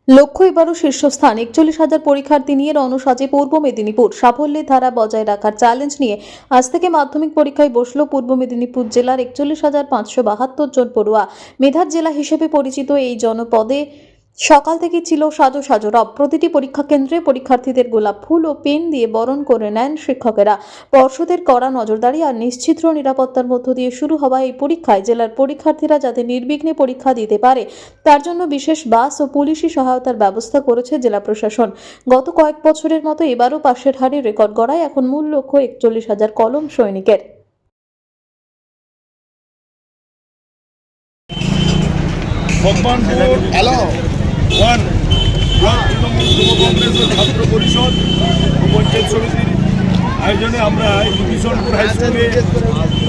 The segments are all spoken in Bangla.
লক্ষ্য এবারও শীর্ষস্থান। ৪১,০০০ পরীক্ষার্থী নিয়ে রণসাজে পূর্ব মেদিনীপুর। সাফল্যের ধারা বজায় রাখার চ্যালেঞ্জ নিয়ে আজ থেকে মাধ্যমিক পরীক্ষায় বসল পূর্ব মেদিনীপুর জেলার ৪১,৫৭২ জন পড়ুয়া। মেধার জেলা হিসেবে পরিচিত এই জনপদে সকাল থেকে ছিল সাজো সাজো রব। প্রতিটি পরীক্ষা কেন্দ্রে পরীক্ষার্থীদের গোলাপ ফুল ও পেন দিয়ে বরণ করে নেন শিক্ষকেরা। পর্ষদের কড়া নজরদারি আর নিশ্চিত নিরাপত্তার মধ্য দিয়ে শুরু হওয়া এই পরীক্ষায় জেলার পরীক্ষার্থীরা যাতে নির্বিঘ্নে পরীক্ষা দিতে পারে তার জন্য বিশেষ বাস ও পুলিশি সহায়তার ব্যবস্থা করেছে জেলা প্রশাসন। গত কয়েক বছরের মতো এবারও পাশের হারে রেকর্ড গড়ায় এখন মূল লক্ষ্য ৪১,০০০ কলম সৈনিকের। ওয়ান ব্লক তৃণমূল যুব কংগ্রেস ও ছাত্র পরিষদ ও পঞ্চায়েত সমিতির আয়োজনে আমরা বিভীষণপুর হাই স্কুলে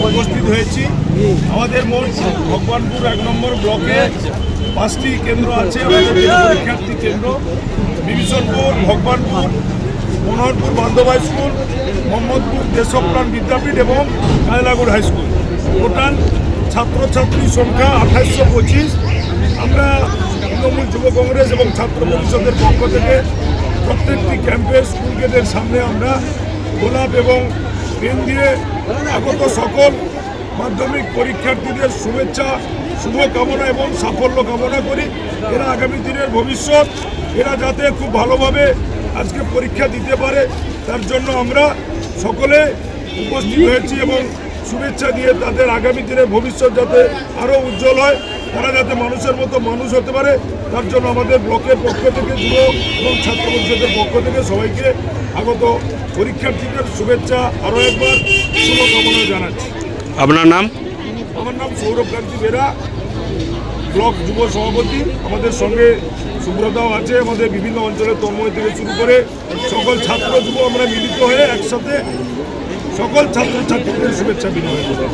উপস্থিত হয়েছি। আমাদের মোট ভগবানপুর ১ নম্বর ব্লকে ৫টি কেন্দ্র আছে। আমাদের পরীক্ষার্থী কেন্দ্র বিভীষণপুর, ভগবানপুর, মনোহরপুর বান্ধব হাই স্কুল, মোহাম্মদপুর দেশপ্রাণ বিদ্যাপীঠ এবং কায়লাগুড় হাই স্কুল। টোটাল ছাত্রছাত্রীর সংখ্যা ২৮২৫। আমরা তৃণমূল যুব কংগ্রেস এবং ছাত্র পরিষদের পক্ষ থেকে প্রত্যেকটি ক্যাম্পে স্কুল গেটের সামনে আমরা গোলাপ এবং পেন দিয়ে আগত সকল মাধ্যমিক পরীক্ষার্থীদের শুভেচ্ছা, শুভকামনা এবং সাফল্য কামনা করি। এরা আগামী দিনের ভবিষ্যৎ, এরা যাতে খুব ভালোভাবে আজকে পরীক্ষা দিতে পারে তার জন্য আমরা সকলে উপস্থিত হয়েছি এবং শুভেচ্ছা দিয়ে তাদের আগামী দিনের ভবিষ্যৎ যাতে আরও উজ্জ্বল হয়, তারা যাতে মানুষের মতো মানুষ হতে পারে তার জন্য আমাদের ব্লকের পক্ষ থেকে যুব এবং ছাত্র পরিষদের পক্ষ থেকে সবাইকে আগত পরীক্ষার্থীদের শুভেচ্ছা আরও একবার শুভকামনা জানাচ্ছি। আপনার নাম? আমার নাম সৌরভকান্তি বেরা, ব্লক যুব সভাপতি। আমাদের সঙ্গে সুব্রতাও আছে। আমাদের বিভিন্ন অঞ্চলের তন্ময় থেকে শুরু করে সকল ছাত্র যুব আমরা মিলিত হয়ে একসাথে সকল ছাত্রছাত্রীদের শুভেচ্ছা বিনিময় করি।